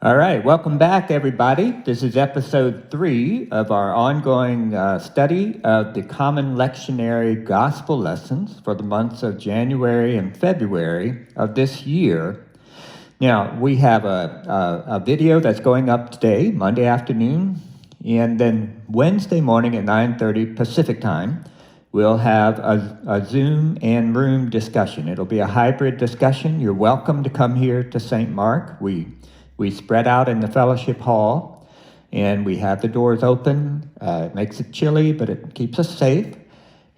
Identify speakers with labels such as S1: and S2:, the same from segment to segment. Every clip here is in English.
S1: All right, welcome back, everybody. This is episode 3 of our ongoing study of the Common Lectionary Gospel Lessons for the months of January and February of this year. Now, we have a video that's going up today, Monday afternoon, and then Wednesday morning at 9:30 Pacific time, we'll have a Zoom and room discussion. It'll be a hybrid discussion. You're welcome to come here to St. Mark. We spread out in the fellowship hall, and we have the doors open. It makes it chilly, but it keeps us safe.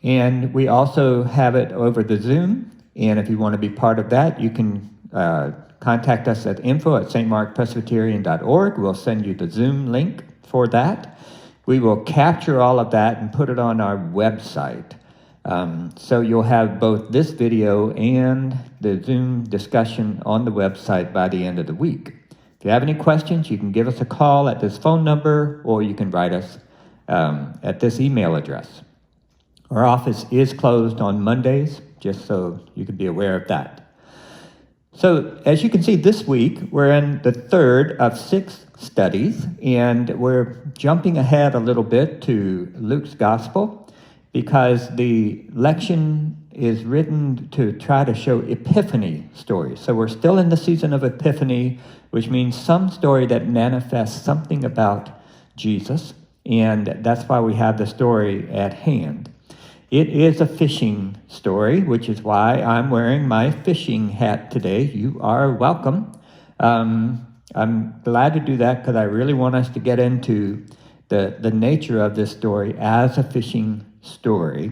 S1: And we also have it over the Zoom, and if you want to be part of that, you can contact us at info@stmarkpresbyterian.org. We'll send you the Zoom link for that. We will capture all of that and put it on our website. So you'll have both this video and the Zoom discussion on the website by the end of the week. If you have any questions, you can give us a call at this phone number, or you can write us at this email address. Our office is closed on Mondays, just so you can be aware of that. So as you can see, this week, we're in the third of 6 studies, and we're jumping ahead a little bit to Luke's Gospel, because the lection is written to try to show Epiphany stories. So we're still in the season of Epiphany, which means some story that manifests something about Jesus, and that's why we have the story at hand. It is a fishing story, which is why I'm wearing my fishing hat today. You are welcome. I'm glad to do that because I really want us to get into the nature of this story as a fishing story.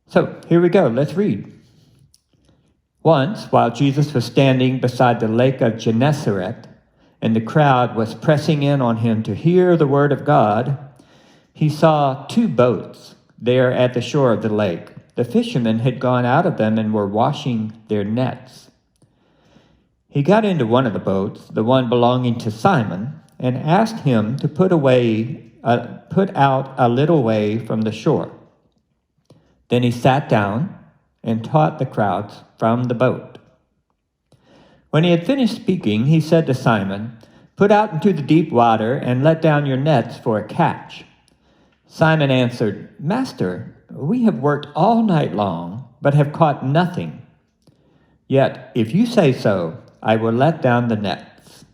S1: So here we go. Let's read. Once, while Jesus was standing beside the lake of Gennesaret, and the crowd was pressing in on him to hear the word of God, he saw 2 boats there at the shore of the lake. The fishermen had gone out of them and were washing their nets. He got into one of the boats, the one belonging to Simon, and asked him to put out a little way from the shore. Then he sat down and taught the crowds from the boat. When he had finished speaking, he said to Simon, "Put out into the deep water and let down your nets for a catch." Simon answered, "Master, we have worked all night long, but have caught nothing. Yet, if you say so, I will let down the nets."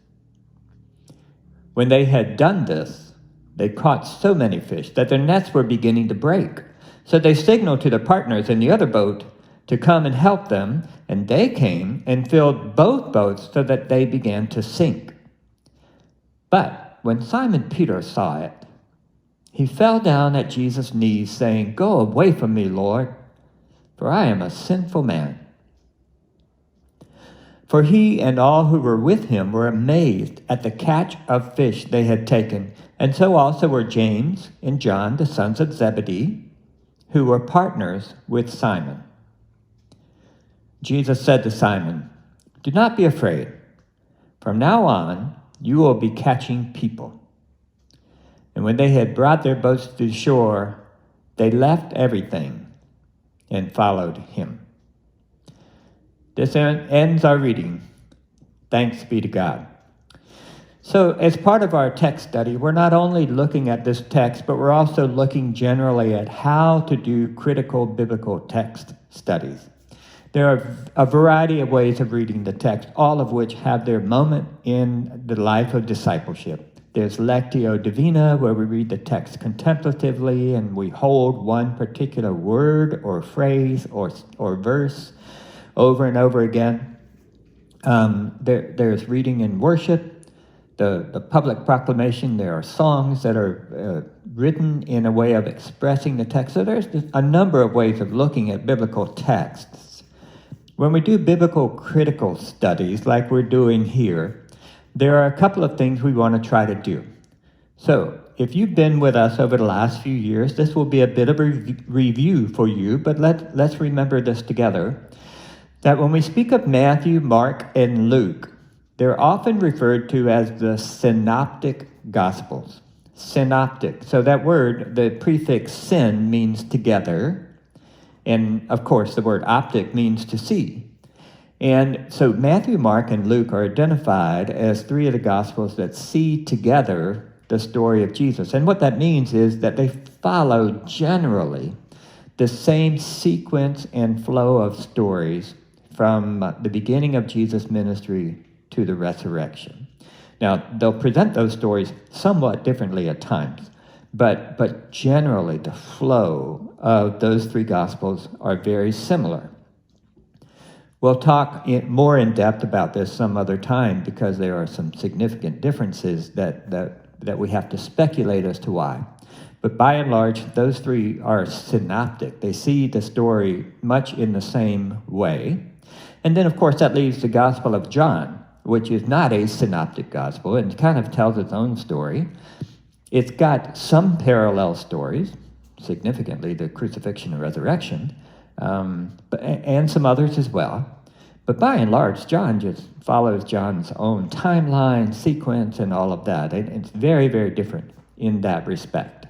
S1: When they had done this, they caught so many fish that their nets were beginning to break. So they signaled to their partners in the other boat to come and help them, and they came and filled both boats so that they began to sink. But when Simon Peter saw it, he fell down at Jesus' knees, saying, "Go away from me, Lord, for I am a sinful man." For he and all who were with him were amazed at the catch of fish they had taken, and so also were James and John, the sons of Zebedee, who were partners with Simon. Jesus said to Simon, "Do not be afraid. From now on, you will be catching people." And when they had brought their boats to the shore, they left everything and followed him. This ends our reading. Thanks be to God. So as part of our text study, we're not only looking at this text, but we're also looking generally at how to do critical biblical text studies. There are a variety of ways of reading the text, all of which have their moment in the life of discipleship. There's Lectio Divina, where we read the text contemplatively and we hold one particular word or phrase or verse over and over again. There's reading in worship, the public proclamation. There are songs that are written in a way of expressing the text. So there's a number of ways of looking at biblical texts. When we do biblical critical studies like we're doing here, there are a couple of things we want to try to do. So if you've been with us over the last few years, this will be a bit of a review for you, but let's remember this together, that when we speak of Matthew, Mark, and Luke, they're often referred to as the Synoptic Gospels. Synoptic. So that word, the prefix syn, means together. And of course, the word optic means to see. And so Matthew, Mark, and Luke are identified as three of the Gospels that see together the story of Jesus. And what that means is that they follow generally the same sequence and flow of stories from the beginning of Jesus' ministry to the resurrection. Now, they'll present those stories somewhat differently at times, but generally the flow of those three Gospels are very similar. We'll talk more in depth about this some other time because there are some significant differences that we have to speculate as to why. But by and large, those three are synoptic. They see the story much in the same way. And then, of course, that leaves the Gospel of John, which is not a synoptic gospel and kind of tells its own story. It's got some parallel stories, significantly the crucifixion and resurrection, and some others as well. But by and large, John just follows John's own timeline, sequence, and all of that. It's very, very different in that respect.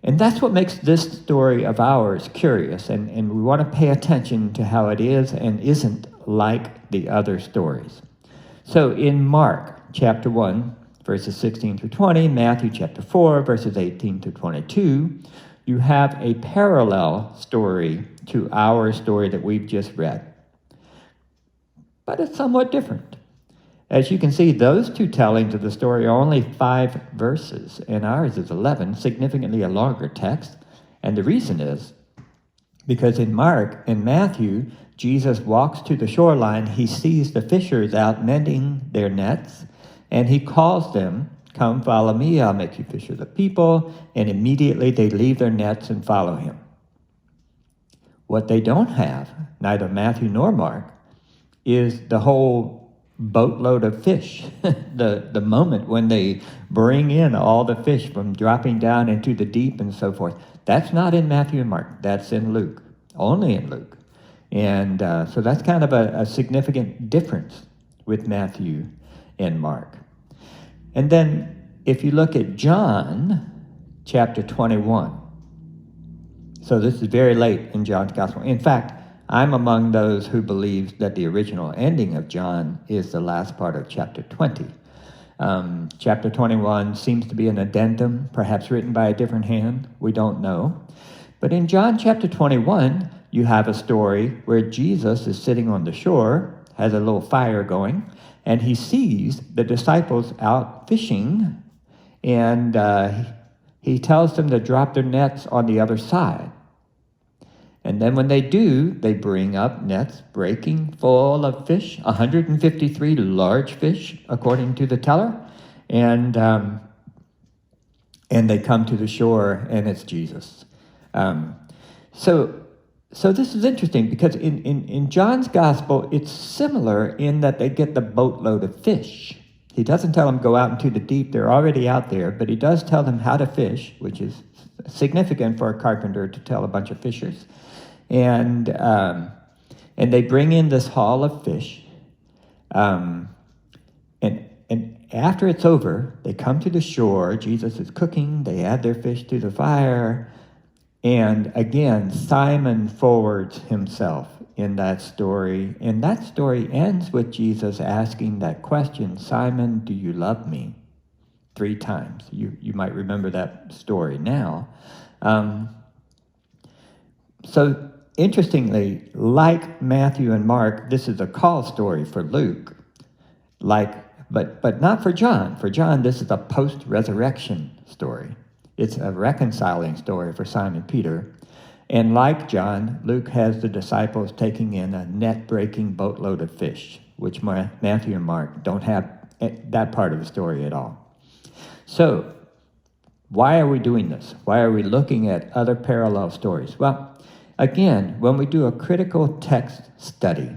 S1: And that's what makes this story of ours curious, and we want to pay attention to how it is and isn't like the other stories. So in Mark chapter 1, verses 16 through 20, Matthew chapter 4, verses 18 through 22, you have a parallel story to our story that we've just read. But it's somewhat different. As you can see, those two tellings of the story are only 5 verses, and ours is 11, significantly a longer text. And the reason is because in Mark and Matthew, Jesus walks to the shoreline, he sees the fishers out mending their nets, and he calls them, "Come, follow me, I'll make you fishers of people," and immediately they leave their nets and follow him. What they don't have, neither Matthew nor Mark, is the whole boatload of fish, the moment when they bring in all the fish from dropping down into the deep and so forth. That's not in Matthew and Mark. That's in Luke, only in Luke. And so that's kind of a significant difference with Matthew and Mark. And then if you look at John chapter 21, so this is very late in John's gospel. In fact, I'm among those who believe that the original ending of John is the last part of chapter 20. Chapter 21 seems to be an addendum, perhaps written by a different hand. We don't know. But in John chapter 21, you have a story where Jesus is sitting on the shore, has a little fire going, and he sees the disciples out fishing, and he tells them to drop their nets on the other side. And then when they do, they bring up nets breaking full of fish, 153 large fish, according to the teller. And they come to the shore, and it's Jesus. So this is interesting because in John's gospel, it's similar in that they get the boatload of fish. He doesn't tell them go out into the deep. They're already out there, but he does tell them how to fish, which is significant for a carpenter to tell a bunch of fishers. And they bring in this haul of fish. And after it's over, they come to the shore. Jesus is cooking. They add their fish to the fire. And again, Simon forwards himself in that story. And that story ends with Jesus asking that question, "Simon, do you love me?" 3 times. You might remember that story now. So interestingly, like Matthew and Mark, this is a call story for Luke. But not for John. For John, this is a post-resurrection story. It's a reconciling story for Simon Peter. And like John, Luke has the disciples taking in a net-breaking boatload of fish, which Matthew and Mark don't have that part of the story at all. So, why are we doing this? Why are we looking at other parallel stories? Well, again, when we do a critical text study,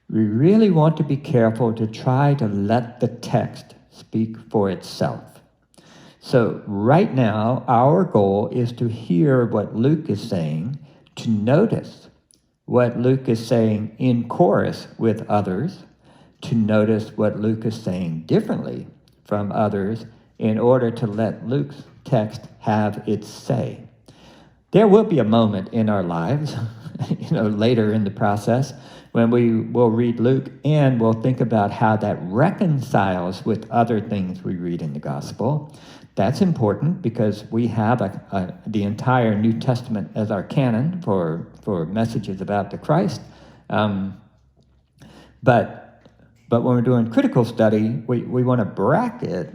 S1: we really want to be careful to try to let the text speak for itself. So right now, our goal is to hear what Luke is saying, to notice what Luke is saying in chorus with others, to notice what Luke is saying differently from others in order to let Luke's text have its say. There will be a moment in our lives, later in the process, when we will read Luke, and we'll think about how that reconciles with other things we read in the gospel. That's important because we have the entire New Testament as our canon for messages about the Christ. But when we're doing critical study, we want to bracket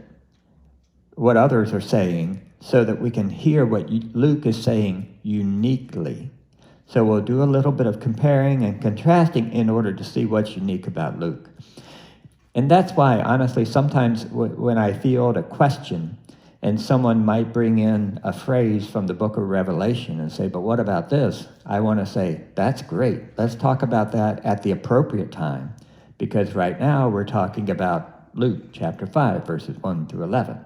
S1: what others are saying so that we can hear what Luke is saying uniquely. So we'll do a little bit of comparing and contrasting in order to see what's unique about Luke. And that's why, honestly, sometimes when I field a question and someone might bring in a phrase from the book of Revelation and say, but what about this? I want to say, that's great. Let's talk about that at the appropriate time, because right now we're talking about Luke chapter 5, verses 1 through 11.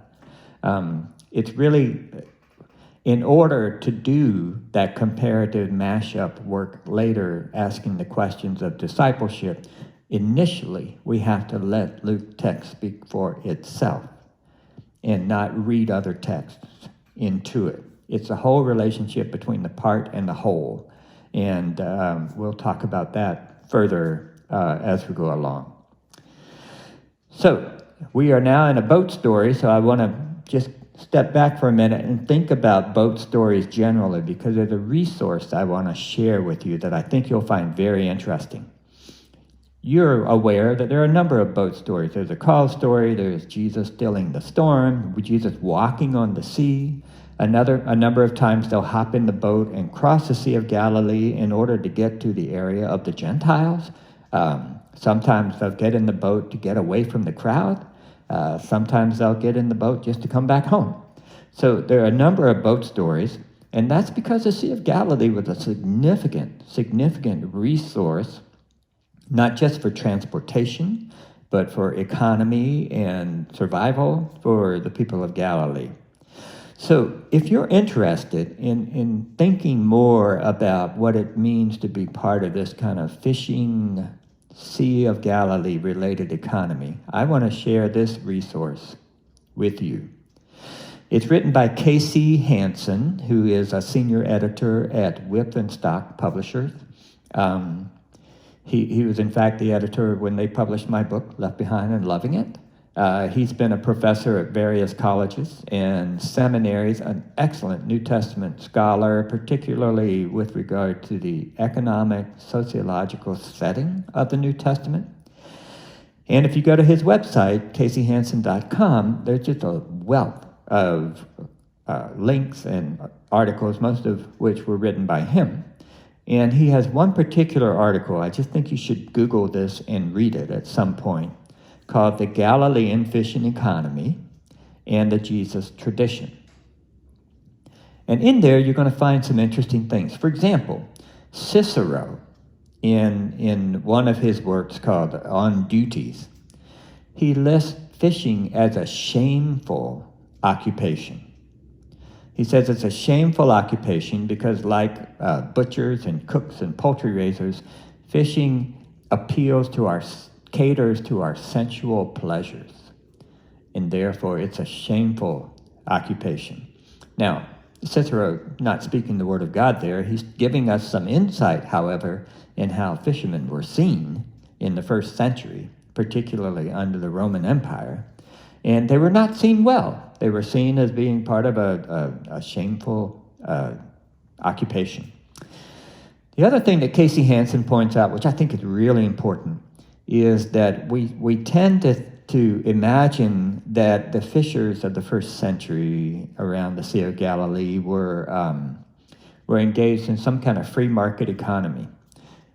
S1: It's really, in order to do that comparative mashup work later, asking the questions of discipleship, initially we have to let Luke text speak for itself and not read other texts into it. It's a whole relationship between the part and the whole. And we'll talk about that further as we go along. So we are now in a boat story, so I want to just step back for a minute and think about boat stories generally, because there's a resource I want to share with you that I think you'll find very interesting. You're aware that there are a number of boat stories. There's a call story, there's Jesus stilling the storm, Jesus walking on the sea. A number of times they'll hop in the boat and cross the Sea of Galilee in order to get to the area of the Gentiles. Sometimes they'll get in the boat to get away from the crowd. Sometimes they'll get in the boat just to come back home. So there are a number of boat stories, and that's because the Sea of Galilee was a significant resource, not just for transportation, but for economy and survival for the people of Galilee. So if you're interested in thinking more about what it means to be part of this kind of fishing Sea of Galilee related economy, I want to share this resource with you. It's written by Casey Hansen, who is a senior editor at Whip and Stock Publishers. He was, in fact, the editor when they published my book, Left Behind and Loving It. He's been a professor at various colleges and seminaries, an excellent New Testament scholar, particularly with regard to the economic, sociological setting of the New Testament. And if you go to his website, caseyhansen.com, there's just a wealth of links and articles, most of which were written by him. And he has one particular article, I just think you should Google this and read it at some point, called The Galilean Fishing Economy and the Jesus Tradition. And in there, you're going to find some interesting things. For example, Cicero, in one of his works called On Duties, he lists fishing as a shameful occupation. He says it's a shameful occupation because, like butchers and cooks and poultry raisers, fishing caters to our sensual pleasures, and therefore it's a shameful occupation. Now, Cicero, not speaking the word of God there, he's giving us some insight, however, in how fishermen were seen in the first century, particularly under the Roman Empire, and they were not seen well. They were seen as being part of a shameful occupation. The other thing that Casey Hansen points out, which I think is really important, is that we tend to imagine that the fishers of the first century around the Sea of Galilee were engaged in some kind of free market economy.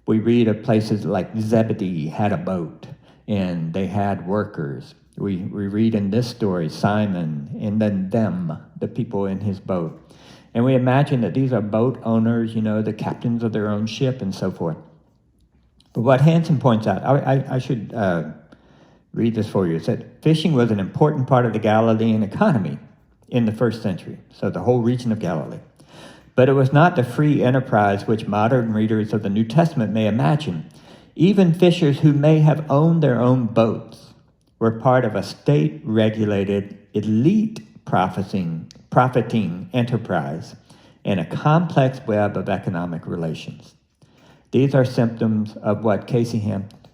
S1: We read of places like Zebedee had a boat, and they had workers. We read in this story Simon and then them, the people in his boat. And we imagine that these are boat owners, the captains of their own ship and so forth. But what Hansen points out, I should read this for you. It said, fishing was an important part of the Galilean economy in the first century, so the whole region of Galilee. But it was not the free enterprise which modern readers of the New Testament may imagine. Even fishers who may have owned their own boats were part of a state-regulated, elite profiting enterprise and a complex web of economic relations. These are symptoms of what Casey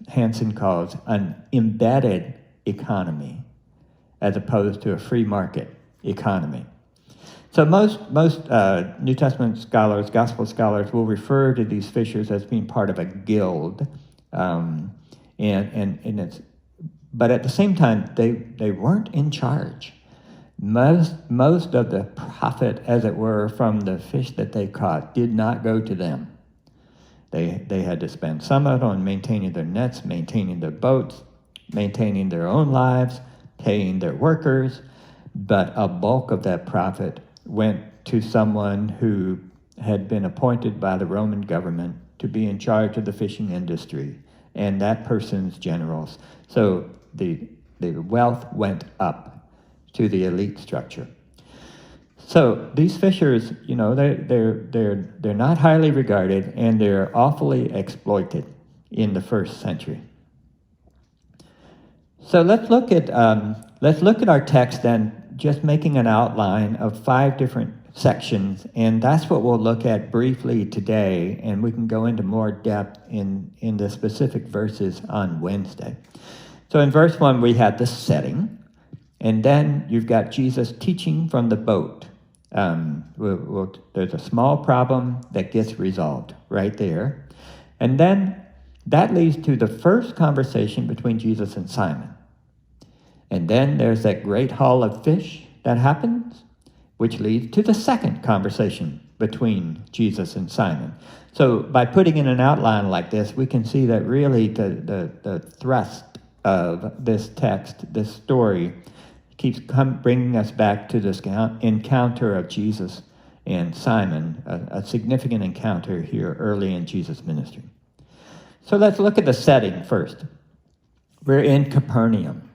S1: Hansen calls an embedded economy, as opposed to a free market economy. So most New Testament scholars, gospel scholars, will refer to these fishers as being part of a guild, and it's, but at the same time they weren't in charge. Most of the profit, as it were, from the fish that they caught did not go to them. They had to spend some of it on maintaining their nets, maintaining their boats, maintaining their own lives, paying their workers, but a bulk of that profit went to someone who had been appointed by the Roman government to be in charge of the fishing industry, and that person's generals. So the wealth went up to the elite structure. So these fishers, you know, they're not highly regarded, and they're awfully exploited in the first century. So let's look at our text then, just making an outline of 5 different sections, and that's what we'll look at briefly today, and we can go into more depth in the specific verses on Wednesday. So in verse 1, we had the setting, and then you've got Jesus teaching from the boat. There's a small problem that gets resolved right there, and then that leads to the first conversation between Jesus and Simon. And then there's that great haul of fish that happens, which leads to the second conversation between Jesus and Simon. So by putting in an outline like this, we can see that really the thrust of this text, this story, keeps bringing us back to this encounter of Jesus and Simon, a significant encounter here early in Jesus' ministry. So let's look at the setting first. We're in Capernaum.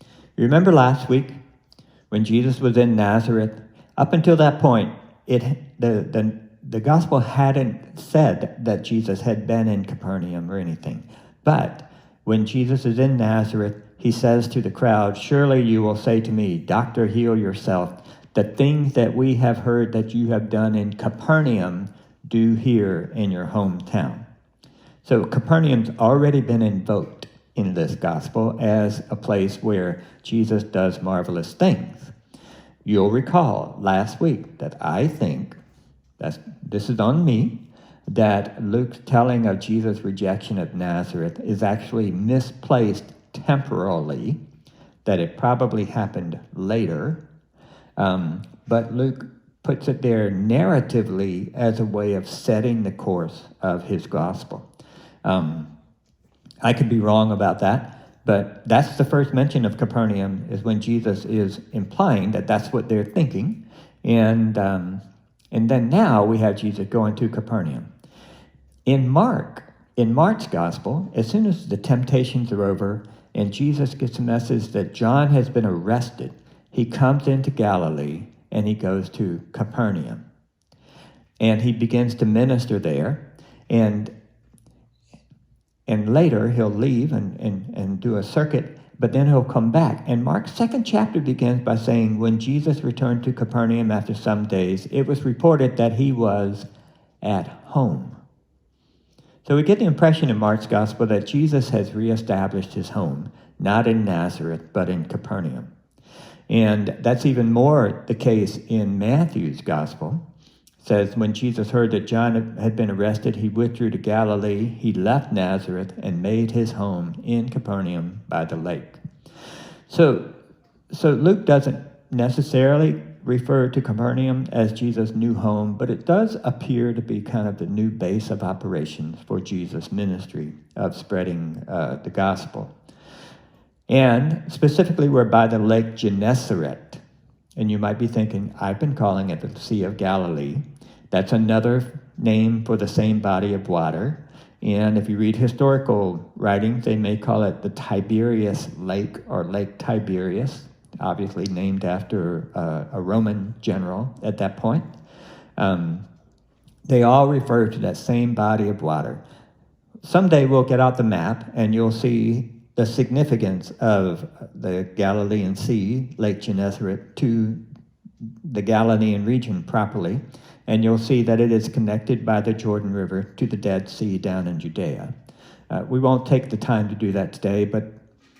S1: You remember last week when Jesus was in Nazareth? Up until that point, the gospel hadn't said that Jesus had been in Capernaum or anything. But when Jesus is in Nazareth, he says to the crowd, "Surely you will say to me, 'Doctor, heal yourself. The things that we have heard that you have done in Capernaum, do here in your hometown.'" So Capernaum's already been invoked in this gospel as a place where Jesus does marvelous things. You'll recall last week that I think, this is on me, that Luke's telling of Jesus' rejection of Nazareth is actually misplaced temporally, that it probably happened later, but Luke puts it there narratively as a way of setting the course of his gospel. I could be wrong about that, but that's the first mention of Capernaum, is when Jesus is implying that that's what they're thinking. And then now we have Jesus going to Capernaum. In Mark's gospel, as soon as the temptations are over and Jesus gets a message that John has been arrested, he comes into Galilee and he goes to Capernaum. And he begins to minister there, and later he'll leave and do a circuit, but then he'll come back. And Mark's second chapter begins by saying, when Jesus returned to Capernaum after some days, it was reported that he was at home. So we get the impression in Mark's gospel that Jesus has reestablished his home, not in Nazareth, but in Capernaum. And that's even more the case in Matthew's gospel. It says, when Jesus heard that John had been arrested, he withdrew to Galilee. He left Nazareth and made his home in Capernaum by the lake. So Luke doesn't necessarily refer to Capernaum as Jesus' new home, but it does appear to be kind of the new base of operations for Jesus' ministry of spreading the gospel. And specifically, we're by the lake Gennesaret. And you might be thinking, I've been calling it the Sea of Galilee. That's another name for the same body of water. And if you read historical writings, they may call it the Tiberias Lake or Lake Tiberias, obviously named after a Roman general at that point. They all refer to that same body of water. Someday we'll get out the map and you'll see the significance of the Galilean Sea, Lake Gennesaret, to the Galilean region properly, and you'll see that it is connected by the Jordan River to the Dead Sea down in Judea. We won't take the time to do that today, but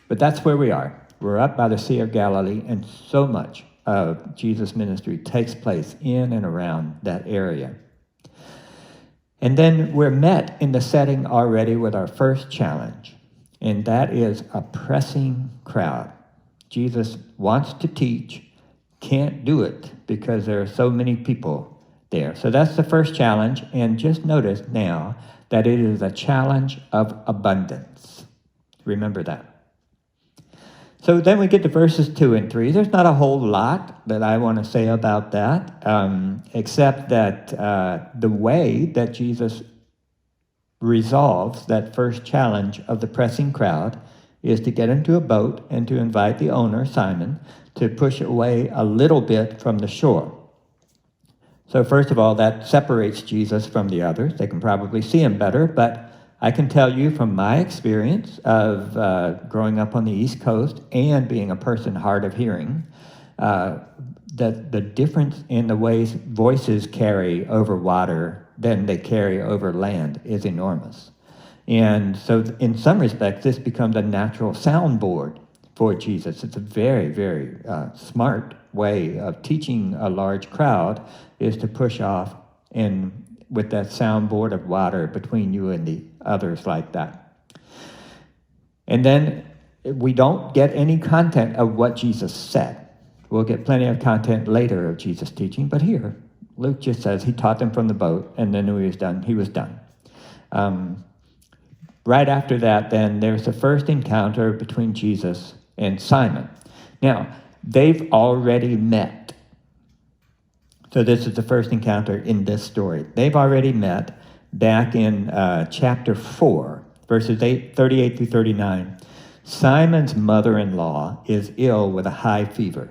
S1: that's where we are. We're up by the Sea of Galilee, and so much of Jesus' ministry takes place in and around that area. And then we're met in the setting already with our first challenge, and that is a pressing crowd. Jesus wants to teach, can't do it because there are so many people there. So that's the first challenge, and just notice now that it is a challenge of abundance. Remember that. So then we get to verses 2 and 3. There's not a whole lot that I want to say about that, except that the way that Jesus resolves that first challenge of the pressing crowd is to get into a boat and to invite the owner, Simon, to push away a little bit from the shore. So first of all, that separates Jesus from the others. They can probably see him better, but I can tell you from my experience of growing up on the East Coast and being a person hard of hearing, that the difference in the ways voices carry over water than they carry over land is enormous. And so in some respects, this becomes a natural soundboard for Jesus. It's a very, very smart way of teaching a large crowd, is to push off and with that soundboard of water between you and the others like that. And then we don't get any content of what Jesus said. We'll get plenty of content later of Jesus' teaching, but here, Luke just says he taught them from the boat, and then when he was done. Right after that, then, there's the first encounter between Jesus and Simon. Now, they've already met. So this is the first encounter in this story. They've already met back in chapter 4, verses 38 through 39. Simon's mother-in-law is ill with a high fever.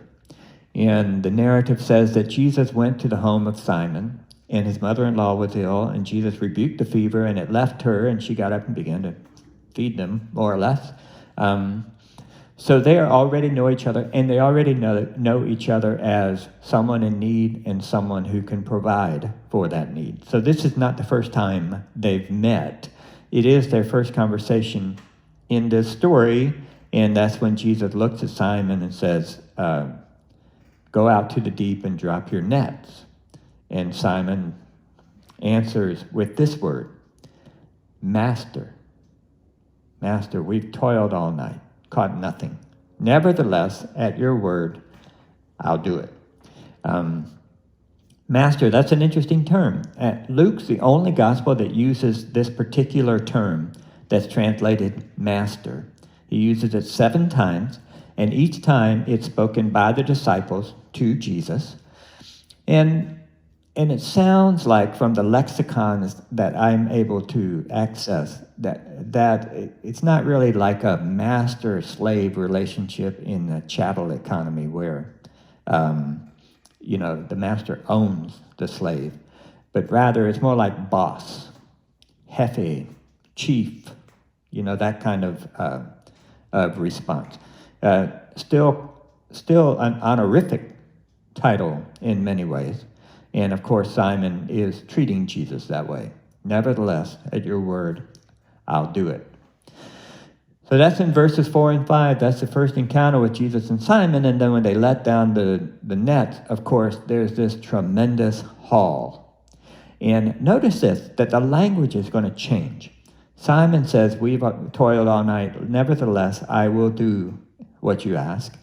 S1: And the narrative says that Jesus went to the home of Simon, and his mother-in-law was ill, and Jesus rebuked the fever, and it left her, and she got up and began to feed them, more or less. So they already know each other, and they already know each other as someone in need and someone who can provide for that need. So this is not the first time they've met. It is their first conversation in this story, and that's when Jesus looks at Simon and says, go out to the deep and drop your nets. And Simon answers with this word, Master, we've toiled all night, caught nothing. Nevertheless, at your word, I'll do it. Master, that's an interesting term. Luke's the only gospel that uses this particular term that's translated master. He uses it 7 times, and each time it's spoken by the disciples to Jesus. And it sounds like from the lexicons that I'm able to access that it's not really like a master-slave relationship in a chattel economy where, the master owns the slave, but rather it's more like boss, jefe, chief, that kind of response. Still an honorific title in many ways. And of course, Simon is treating Jesus that way. Nevertheless, at your word, I'll do it. So that's in verses 4 and 5. That's the first encounter with Jesus and Simon. And then when they let down the net, of course, there's this tremendous haul. And notice this, that the language is going to change. Simon says, we've toiled all night. Nevertheless, I will do what you ask.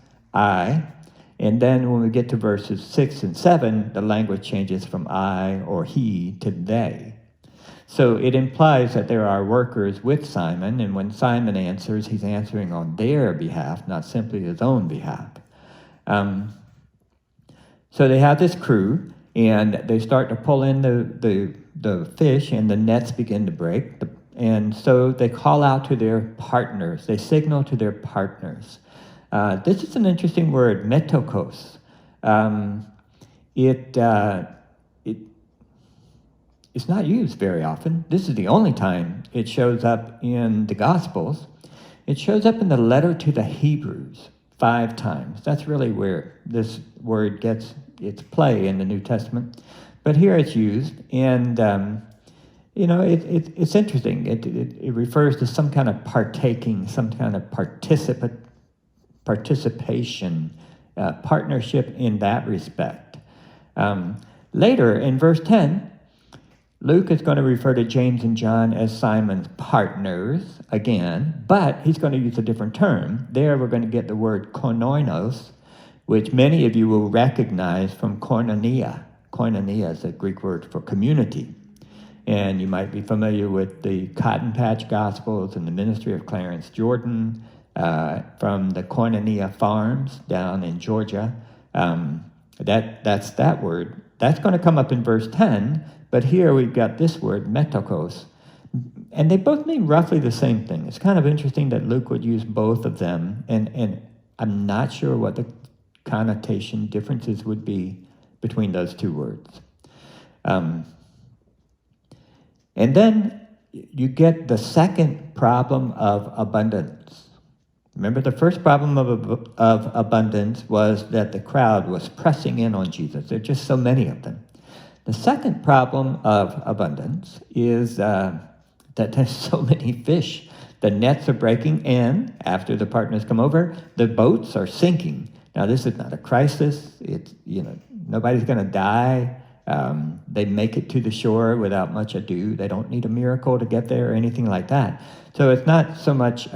S1: And then when we get to verses 6 and 7, the language changes from I or he to they. So it implies that there are workers with Simon, and when Simon answers, he's answering on their behalf, not simply his own behalf. So they have this crew, and they start to pull in the fish, and the nets begin to break. And so they call out to their partners. They signal to their partners. This is an interesting word, metokos. It's not used very often. This is the only time it shows up in the Gospels. It shows up in the letter to the Hebrews 5 times. That's really where this word gets its play in the New Testament. But here it's used, and it's interesting. It refers to some kind of partaking, some kind of participation, partnership in that respect. Later, in verse 10, Luke is going to refer to James and John as Simon's partners again, but he's going to use a different term. There we're going to get the word koinonos, which many of you will recognize from koinonia. Koinonia is a Greek word for community. And you might be familiar with the Cotton Patch Gospels and the ministry of Clarence Jordan from the Koinonia Farms down in Georgia. That's that word. That's going to come up in verse 10, but here we've got this word, metokos. And they both mean roughly the same thing. It's kind of interesting that Luke would use both of them, and I'm not sure what the connotation differences would be between those two words. And then you get the second problem of abundance. Remember, the first problem of abundance was that the crowd was pressing in on Jesus. There are just so many of them. The second problem of abundance is that there's so many fish. The nets are breaking, and after the partners come over, the boats are sinking. Now, this is not a crisis. It's, nobody's going to die. They make it to the shore without much ado. They don't need a miracle to get there or anything like that. So it's not so much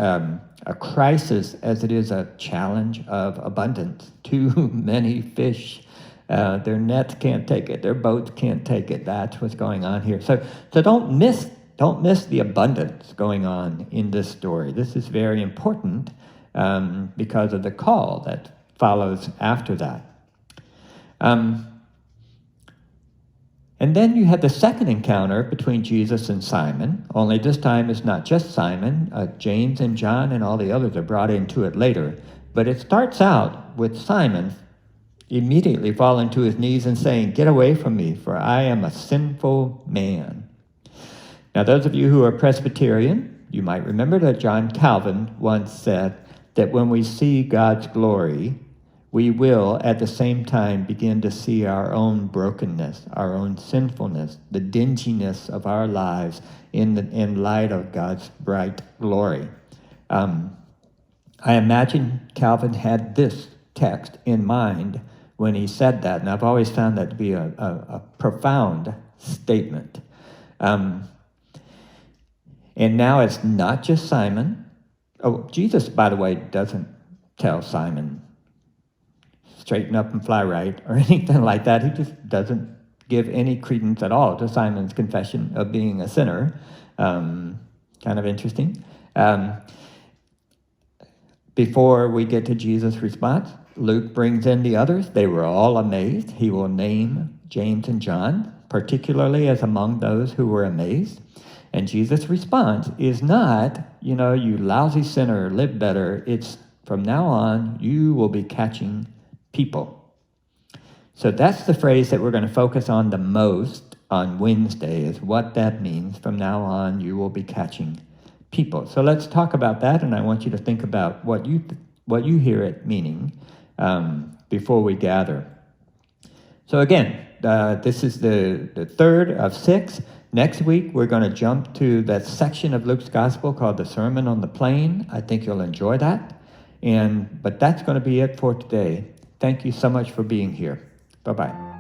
S1: a crisis as it is a challenge of abundance. Too many fish. Their nets can't take it. Their boats can't take it. That's what's going on here. So don't miss the abundance going on in this story. This is very important because of the call that follows after that. And then you have the second encounter between Jesus and Simon, only this time it's not just Simon. James and John and all the others are brought into it later. But it starts out with Simon immediately falling to his knees and saying, "Get away from me, for I am a sinful man." Now, those of you who are Presbyterian, you might remember that John Calvin once said that when we see God's glory, we will at the same time begin to see our own brokenness, our own sinfulness, the dinginess of our lives in light of God's bright glory. I imagine Calvin had this text in mind when he said that, and I've always found that to be a profound statement. And now it's not just Simon. Oh, Jesus, by the way, doesn't tell Simon, straighten up and fly right, or anything like that. He just doesn't give any credence at all to Simon's confession of being a sinner. Kind of interesting. Before we get to Jesus' response, Luke brings in the others. They were all amazed. He will name James and John, particularly as among those who were amazed. And Jesus' response is not, you lousy sinner, live better. It's, from now on, you will be catching people. So that's the phrase that we're going to focus on the most on Wednesday, is what that means. From now on, you will be catching people. So let's talk about that, and I want you to think about what you hear it meaning before we gather. So again, this is the third of 6. Next week, we're going to jump to that section of Luke's Gospel called the Sermon on the Plain. I think you'll enjoy that. But that's going to be it for today. Thank you so much for being here. Bye-bye.